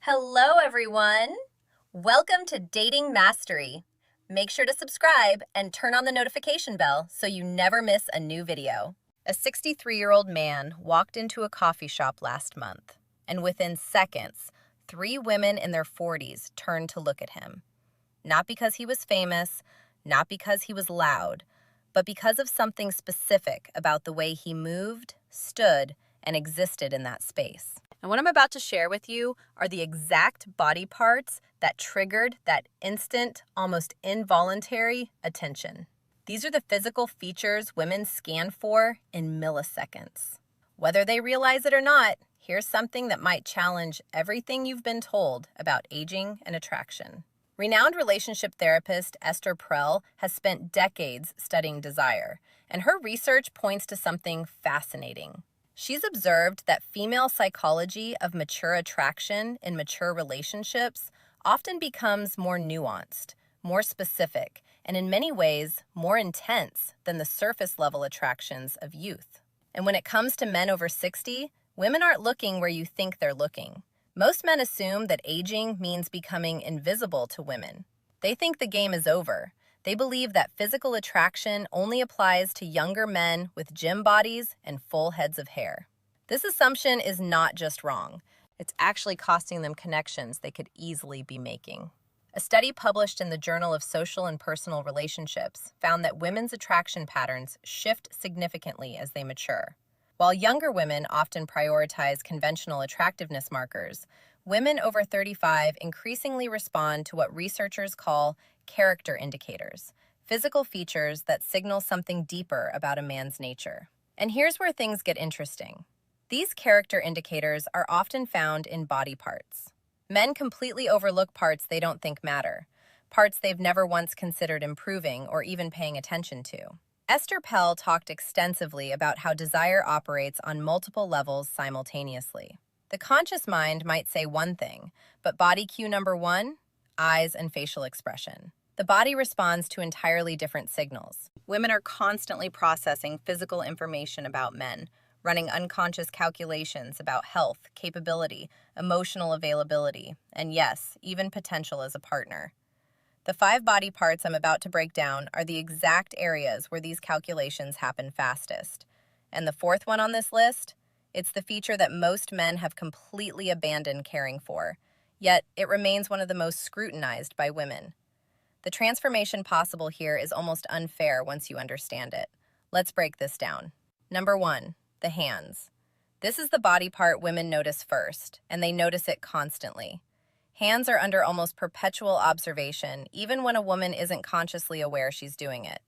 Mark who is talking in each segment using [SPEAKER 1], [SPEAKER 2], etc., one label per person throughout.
[SPEAKER 1] Hello, everyone. Welcome to Dating Mastery. Make sure to subscribe and turn on the notification bell so you never miss a new video. A 63-year-old man walked into a coffee shop last month, and within seconds, 3 women in their 40s turned to look at him. Not because he was famous, not because he was loud, but because of something specific about the way he moved, stood, and existed in that space. And what I'm about to share with you are the exact body parts that triggered that instant, almost involuntary attention. These are the physical features women scan for in milliseconds. Whether they realize it or not, here's something that might challenge everything you've been told about aging and attraction. Renowned relationship therapist Esther Perel has spent decades studying desire, and her research points to something fascinating. She's observed that female psychology of mature attraction in mature relationships often becomes more nuanced, more specific, and in many ways more intense than the surface-level attractions of youth. And when it comes to men over 60, women aren't looking where you think they're looking. Most men assume that aging means becoming invisible to women. They think the game is over. They believe that physical attraction only applies to younger men with gym bodies and full heads of hair. This assumption is not just wrong. It's actually costing them connections they could easily be making. A study published in the Journal of Social and Personal Relationships found that women's attraction patterns shift significantly as they mature. While younger women often prioritize conventional attractiveness markers, women over 35 increasingly respond to what researchers call character indicators, physical features that signal something deeper about a man's nature. And here's where things get interesting. These character indicators are often found in body parts. Men completely overlook parts they don't think matter, parts they've never once considered improving or even paying attention to. Esther Perel talked extensively about how desire operates on multiple levels simultaneously. The conscious mind might say one thing, but body cue number 1, eyes and facial expression. The body responds to entirely different signals. Women are constantly processing physical information about men, running unconscious calculations about health, capability, emotional availability, and yes, even potential as a partner. The 5 body parts I'm about to break down are the exact areas where these calculations happen fastest. And the 4th one on this list? It's the feature that most men have completely abandoned caring for, yet it remains one of the most scrutinized by women. The transformation possible here is almost unfair once you understand it. Let's break this down. Number 1, the hands. This is the body part women notice first, and they notice it constantly. Hands are under almost perpetual observation, even when a woman isn't consciously aware she's doing it.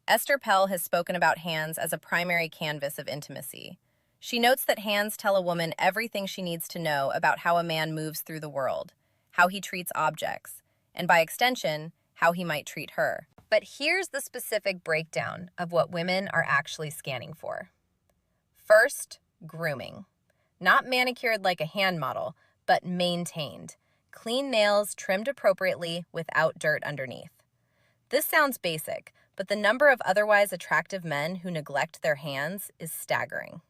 [SPEAKER 1] Esther Perel has spoken about hands as a primary canvas of intimacy. She notes that hands tell a woman everything she needs to know about how a man moves through the world, how he treats objects, and by extension, how he might treat her. But here's the specific breakdown of what women are actually scanning for. First, grooming. Not manicured like a hand model, but maintained. Clean nails trimmed appropriately without dirt underneath. This sounds basic, but the number of otherwise attractive men who neglect their hands is staggering.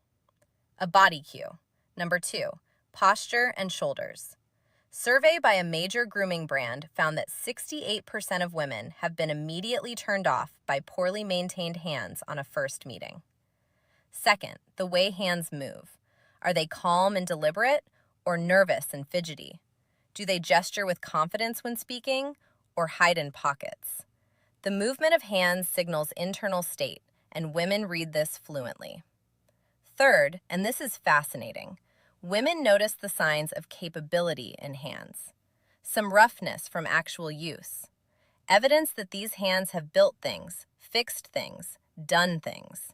[SPEAKER 1] A body cue. Number 2, posture and shoulders. Survey by a major grooming brand found that 68% of women have been immediately turned off by poorly maintained hands on a first meeting. Second, the way hands move. Are they calm and deliberate, or nervous and fidgety? Do they gesture with confidence when speaking, or hide in pockets? The movement of hands signals internal state, and women read this fluently. Third, and this is fascinating, women notice the signs of capability in hands. Some roughness from actual use. Evidence that these hands have built things, fixed things, done things.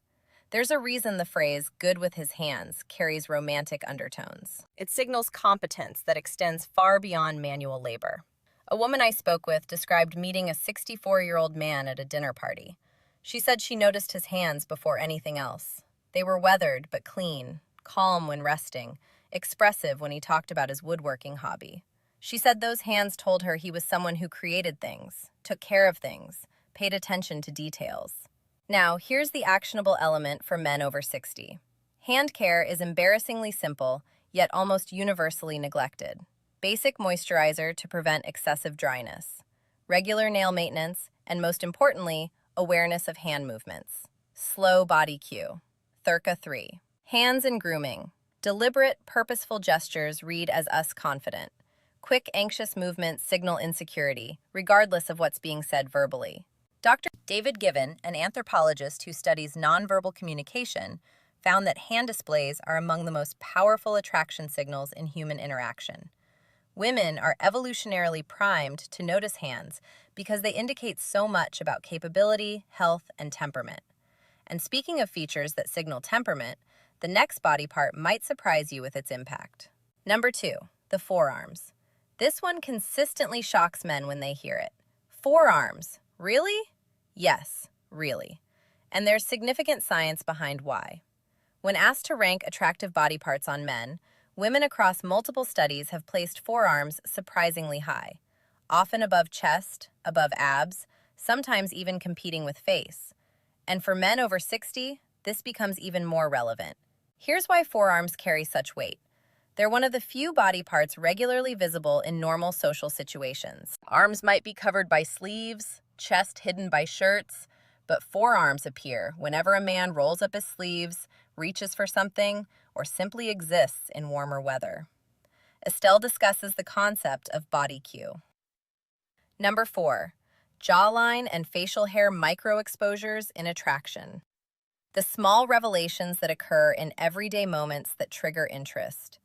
[SPEAKER 1] There's a reason the phrase "good with his hands" carries romantic undertones. It signals competence that extends far beyond manual labor. A woman I spoke with described meeting a 64-year-old man at a dinner party. She said she noticed his hands before anything else. They were weathered but clean, calm when resting, expressive when he talked about his woodworking hobby. She said those hands told her he was someone who created things, took care of things, paid attention to details. Now, here's the actionable element for men over 60. Hand care is embarrassingly simple, yet almost universally neglected. basic moisturizer to prevent excessive dryness, regular nail maintenance, and most importantly, awareness of hand movements. Slow body cue. Thirca 3. Hands and grooming. Deliberate, purposeful gestures read as us confident. Quick, anxious movements signal insecurity, regardless of what's being said verbally. Dr. David Given, an anthropologist who studies nonverbal communication, found that hand displays are among the most powerful attraction signals in human interaction. Women are evolutionarily primed to notice hands because they indicate so much about capability, health, and temperament. And speaking of features that signal temperament, the next body part might surprise you with its impact. Number 2, the forearms. This one consistently shocks men when they hear it. Forearms. Really? Yes, really. And there's significant science behind why. When asked to rank attractive body parts on men, women across multiple studies have placed forearms surprisingly high, often above chest, above abs, sometimes even competing with face. And for men over 60, this becomes even more relevant. Here's why forearms carry such weight. They're one of the few body parts regularly visible in normal social situations. Arms might be covered by sleeves, chest hidden by shirts, but forearms appear whenever a man rolls up his sleeves, reaches for something, or simply exists in warmer weather. Estelle discusses the concept of body cue. Number 4, jawline and facial hair micro-exposures in attraction. The small revelations that occur in everyday moments that trigger interest.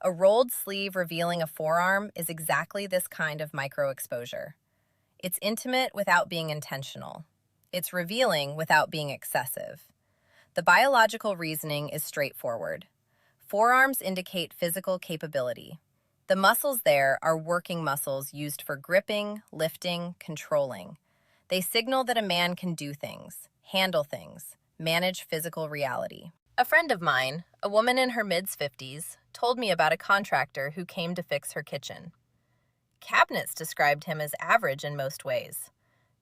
[SPEAKER 1] A rolled sleeve revealing a forearm is exactly this kind of micro-exposure. It's intimate without being intentional. It's revealing without being excessive. The biological reasoning is straightforward. Forearms indicate physical capability. The muscles there are working muscles used for gripping, lifting, controlling. They signal that a man can do things, handle things, manage physical reality. A friend of mine, a woman in her mid-50s, told me about a contractor who came to fix her kitchen. Cabinets described him as average in most ways.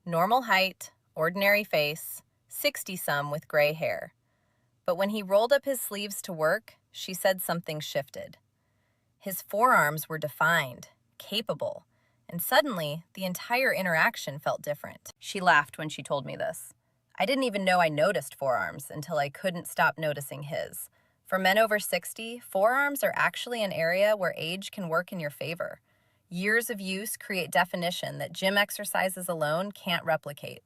[SPEAKER 1] Normal height, ordinary face, 60-some with gray hair. But when he rolled up his sleeves to work, she said something shifted. His forearms were defined, capable, and suddenly the entire interaction felt different. She laughed when she told me this. I didn't even know I noticed forearms until I couldn't stop noticing his. For men over 60, forearms are actually an area where age can work in your favor. Years of use create definition that gym exercises alone can't replicate.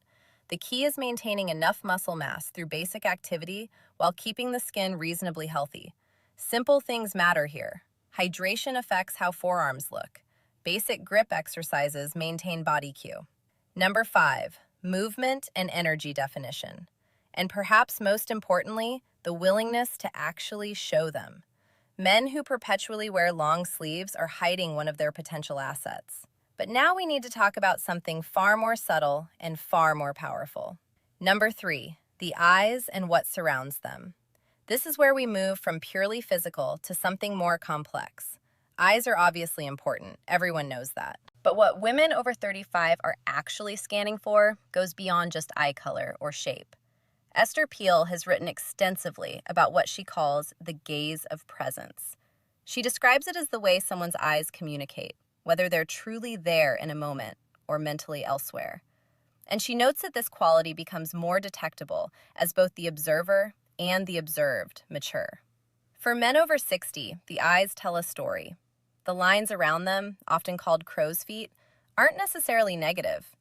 [SPEAKER 1] The key is maintaining enough muscle mass through basic activity while keeping the skin reasonably healthy. Simple things matter here. Hydration affects how forearms look. Basic grip exercises maintain body cue. Number 5, movement and energy definition. And perhaps most importantly, the willingness to actually show them. Men who perpetually wear long sleeves are hiding one of their potential assets. But now we need to talk about something far more subtle and far more powerful. Number 3, the eyes and what surrounds them. This is where we move from purely physical to something more complex. Eyes are obviously important, everyone knows that. But what women over 35 are actually scanning for goes beyond just eye color or shape. Esther Peel has written extensively about what she calls the gaze of presence. She describes it as the way someone's eyes communicate, whether they're truly there in a moment or mentally elsewhere. And she notes that this quality becomes more detectable as both the observer and the observed mature. For men over 60, the eyes tell a story. The lines around them, often called crow's feet, aren't necessarily negative.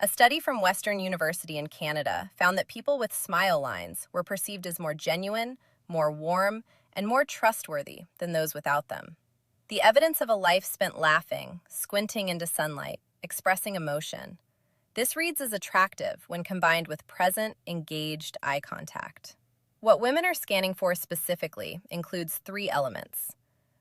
[SPEAKER 1] A study from Western University in Canada found that people with smile lines were perceived as more genuine, more warm, and more trustworthy than those without them. The evidence of a life spent laughing, squinting into sunlight, expressing emotion. This reads as attractive when combined with present, engaged eye contact. What women are scanning for specifically includes 3 elements.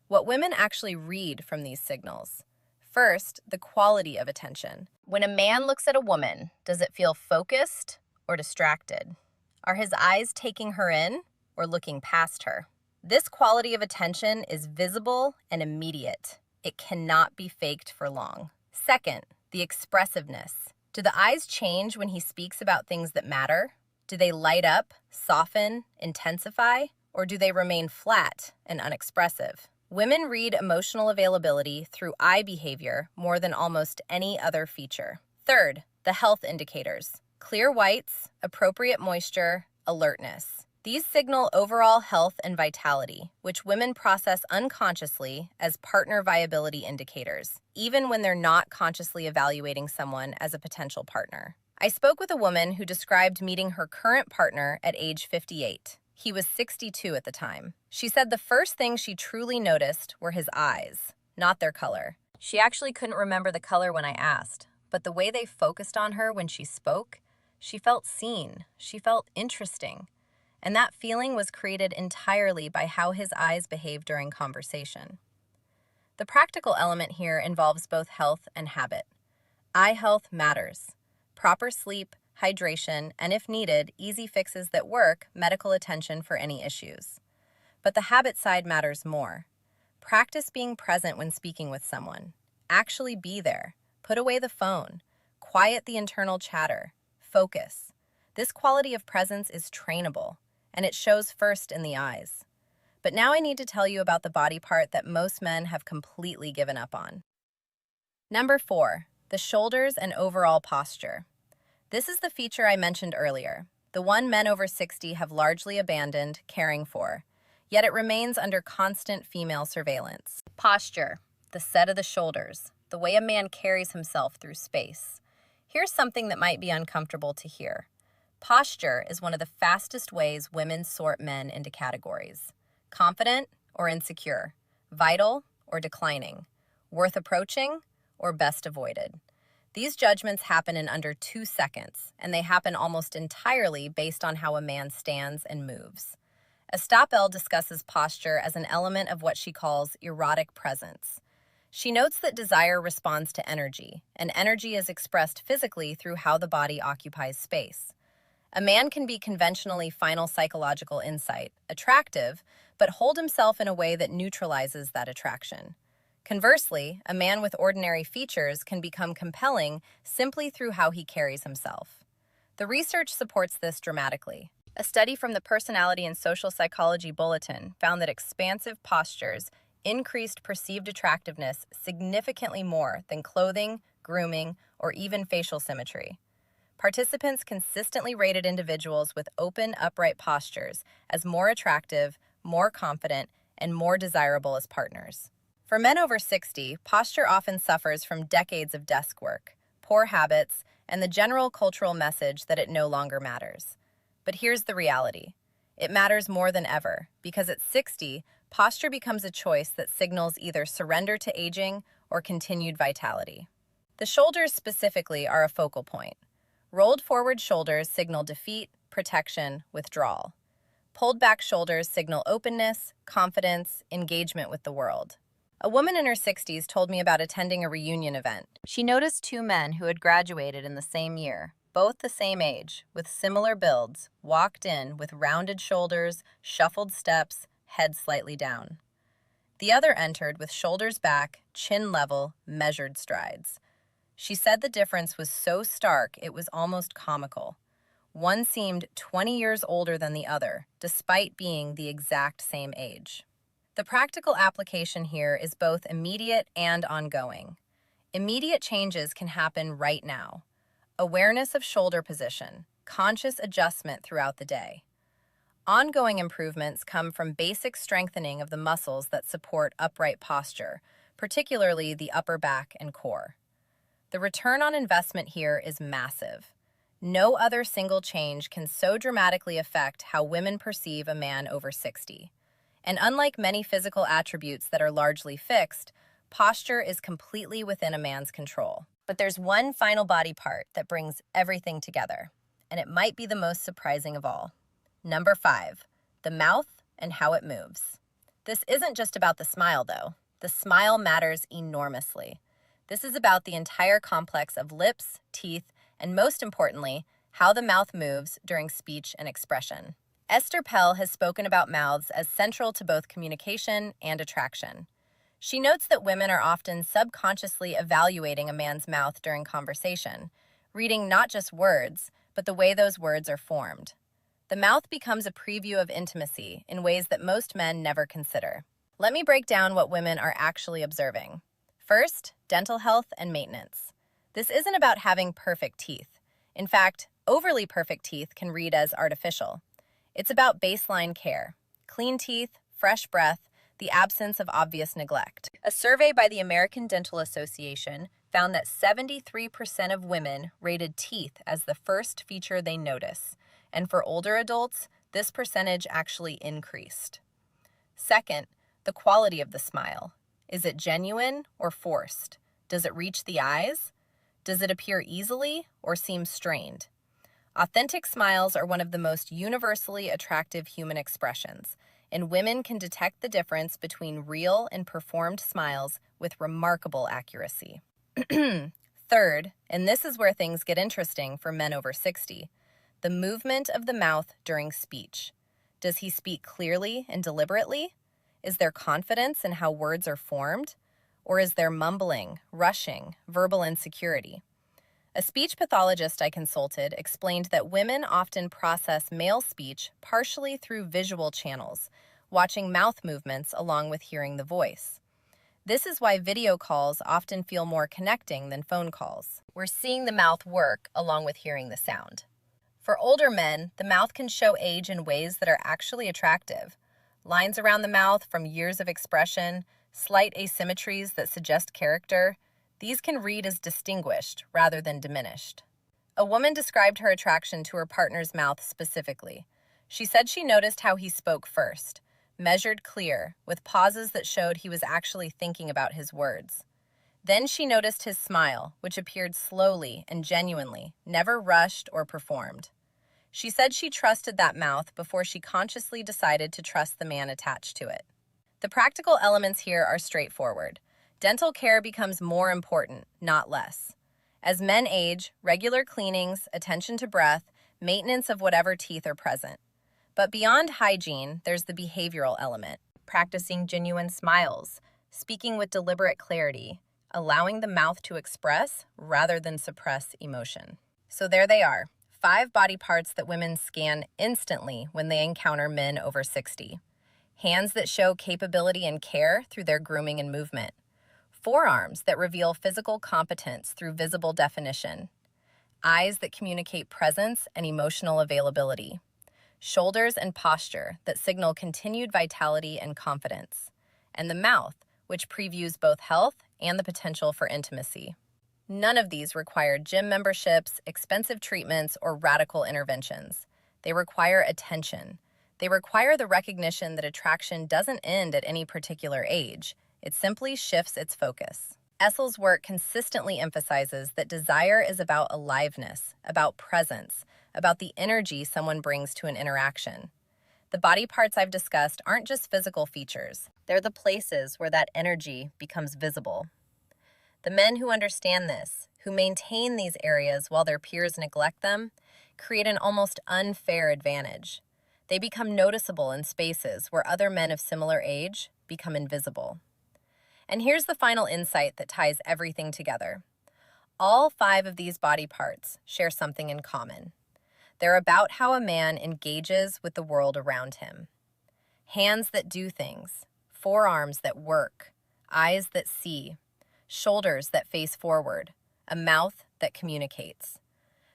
[SPEAKER 1] What women actually read from these signals. First, the quality of attention. When a man looks at a woman, does it feel focused or distracted? Are his eyes taking her in or looking past her? This quality of attention is visible and immediate. It cannot be faked for long. Second, the expressiveness. Do the eyes change when he speaks about things that matter? Do they light up, soften, intensify, or do they remain flat and unexpressive? Women read emotional availability through eye behavior more than almost any other feature. Third, the health indicators. Clear whites, appropriate moisture, alertness. These signal overall health and vitality, which women process unconsciously as partner viability indicators, even when they're not consciously evaluating someone as a potential partner. I spoke with a woman who described meeting her current partner at age 58. He was 62 at the time. She said the first thing she truly noticed were his eyes, not their color. She actually couldn't remember the color when I asked, but the way they focused on her when she spoke, she felt seen, she felt interesting. And that feeling was created entirely by how his eyes behaved during conversation. The practical element here involves both health and habit. Eye health matters. Proper sleep, hydration, and if needed, easy fixes that work, medical attention for any issues. But the habit side matters more. Practice being present when speaking with someone. Actually be there. Put away the phone. Quiet the internal chatter. Focus. This quality of presence is trainable, and it shows first in the eyes. But now I need to tell you about the body part that most men have completely given up on. Number 4, the shoulders and overall posture. This is the feature I mentioned earlier, the one men over 60 have largely abandoned caring for, yet it remains under constant female surveillance. Posture, the set of the shoulders, the way a man carries himself through space. Here's something that might be uncomfortable to hear. Posture is one of the fastest ways women sort men into categories. Confident or insecure, vital or declining, worth approaching or best avoided. These judgments happen in under 2 seconds, and they happen almost entirely based on how a man stands and moves. Estapel discusses posture as an element of what she calls erotic presence. She notes that desire responds to energy, and energy is expressed physically through how the body occupies space. A man can be conventionally final psychological insight, attractive, but hold himself in a way that neutralizes that attraction. Conversely, a man with ordinary features can become compelling simply through how he carries himself. The research supports this dramatically. A study from the Personality and Social Psychology Bulletin found that expansive postures increased perceived attractiveness significantly more than clothing, grooming, or even facial symmetry. Participants consistently rated individuals with open, upright postures as more attractive, more confident, and more desirable as partners. For men over 60, posture often suffers from decades of desk work, poor habits, and the general cultural message that it no longer matters. But here's the reality. It matters more than ever, because at 60, posture becomes a choice that signals either surrender to aging or continued vitality. The shoulders specifically are a focal point. Rolled forward shoulders signal defeat, protection, withdrawal. Pulled back shoulders signal openness, confidence, engagement with the world. A woman in her 60s told me about attending a reunion event. She noticed 2 men who had graduated in the same year, both the same age, with similar builds, walked in with rounded shoulders, shuffled steps, head slightly down. The other entered with shoulders back, chin level, measured strides. She said the difference was so stark it was almost comical. One seemed 20 years older than the other, despite being the exact same age. The practical application here is both immediate and ongoing. Immediate changes can happen right now. Awareness of shoulder position, conscious adjustment throughout the day. Ongoing improvements come from basic strengthening of the muscles that support upright posture, particularly the upper back and core. The return on investment here is massive. No other single change can so dramatically affect how women perceive a man over 60. And unlike many physical attributes that are largely fixed, posture is completely within a man's control. But there's one final body part that brings everything together, and it might be the most surprising of all. Number 5, the mouth and how it moves. This isn't just about the smile, though. The smile matters enormously. This is about the entire complex of lips, teeth, and most importantly, how the mouth moves during speech and expression. Esther Pell has spoken about mouths as central to both communication and attraction. She notes that women are often subconsciously evaluating a man's mouth during conversation, reading not just words, but the way those words are formed. The mouth becomes a preview of intimacy in ways that most men never consider. Let me break down what women are actually observing. First, dental health and maintenance. This isn't about having perfect teeth. In fact, overly perfect teeth can read as artificial. It's about baseline care, clean teeth, fresh breath, the absence of obvious neglect. A survey by the American Dental Association found that 73% of women rated teeth as the first feature they notice, and for older adults, this percentage actually increased. Second, the quality of the smile. Is it genuine or forced? Does it reach the eyes? Does it appear easily or seem strained? Authentic smiles are one of the most universally attractive human expressions, and women can detect the difference between real and performed smiles with remarkable accuracy. Third, and this is where things get interesting for men over 60, the movement of the mouth during speech. Does he speak clearly and deliberately? Is there confidence in how words are formed? Or is there mumbling, rushing, verbal insecurity? A speech pathologist I consulted explained that women often process male speech partially through visual channels, watching mouth movements along with hearing the voice. This is why video calls often feel more connecting than phone calls. We're seeing the mouth work along with hearing the sound. For older men, the mouth can show age in ways that are actually attractive. Lines around the mouth from years of expression, slight asymmetries that suggest character, these can read as distinguished rather than diminished. A woman described her attraction to her partner's mouth specifically. She said she noticed how he spoke first, measured, clear, with pauses that showed he was actually thinking about his words. Then she noticed his smile, which appeared slowly and genuinely, never rushed or performed. She said she trusted that mouth before she consciously decided to trust the man attached to it. The practical elements here are straightforward. Dental care becomes more important, not less. As men age, regular cleanings, attention to breath, maintenance of whatever teeth are present. But beyond hygiene, there's the behavioral element, practicing genuine smiles, speaking with deliberate clarity, allowing the mouth to express rather than suppress emotion. So there they are, 5 body parts that women scan instantly when they encounter men over 60. Hands that show capability and care through their grooming and movement. Forearms that reveal physical competence through visible definition. Eyes that communicate presence and emotional availability. Shoulders and posture that signal continued vitality and confidence. And the mouth, which previews both health and the potential for intimacy. None of these require gym memberships, expensive treatments, or radical interventions. They require attention. They require the recognition that attraction doesn't end at any particular age. It simply shifts its focus. Essel's work consistently emphasizes that desire is about aliveness, about presence, about the energy someone brings to an interaction. The body parts I've discussed aren't just physical features. They're the places where that energy becomes visible. The men who understand this, who maintain these areas while their peers neglect them, create an almost unfair advantage. They become noticeable in spaces where other men of similar age become invisible. And here's the final insight that ties everything together. All 5 of these body parts share something in common. They're about how a man engages with the world around him. Hands that do things, forearms that work, eyes that see, shoulders that face forward, a mouth that communicates.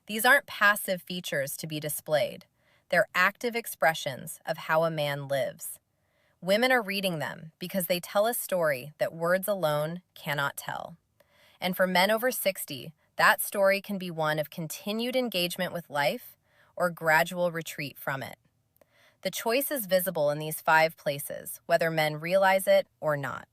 [SPEAKER 1] These aren't passive features to be displayed. They're active expressions of how a man lives. Women are reading them because they tell a story that words alone cannot tell. And for men over 60, that story can be one of continued engagement with life or gradual retreat from it. The choice is visible in these 5 places, whether men realize it or not.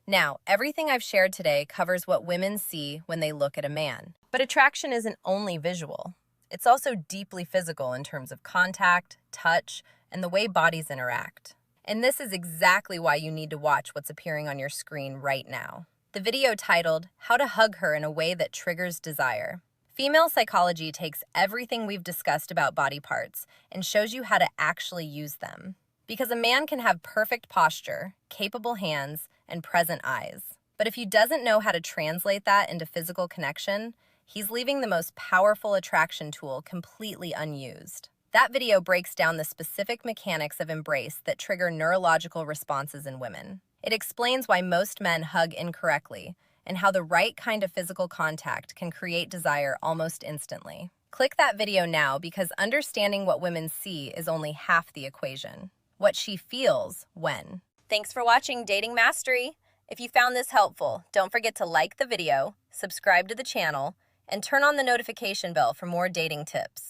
[SPEAKER 1] Now, everything I've shared today covers what women see when they look at a man. But attraction isn't only visual. It's also deeply physical in terms of contact, touch, and the way bodies interact. And this is exactly why you need to watch what's appearing on your screen right now. The video titled, How to Hug Her in a Way That Triggers Desire. Female psychology takes everything we've discussed about body parts and shows you how to actually use them. Because a man can have perfect posture, capable hands, and present eyes. But if he doesn't know how to translate that into physical connection, he's leaving the most powerful attraction tool completely unused. That video breaks down the specific mechanics of embrace that trigger neurological responses in women. It explains why most men hug incorrectly and how the right kind of physical contact can create desire almost instantly. Click that video now because understanding what women see is only half the equation. What she feels when. Thanks for watching Dating Mastery. If you found this helpful, don't forget to like the video, subscribe to the channel, and turn on the notification bell for more dating tips.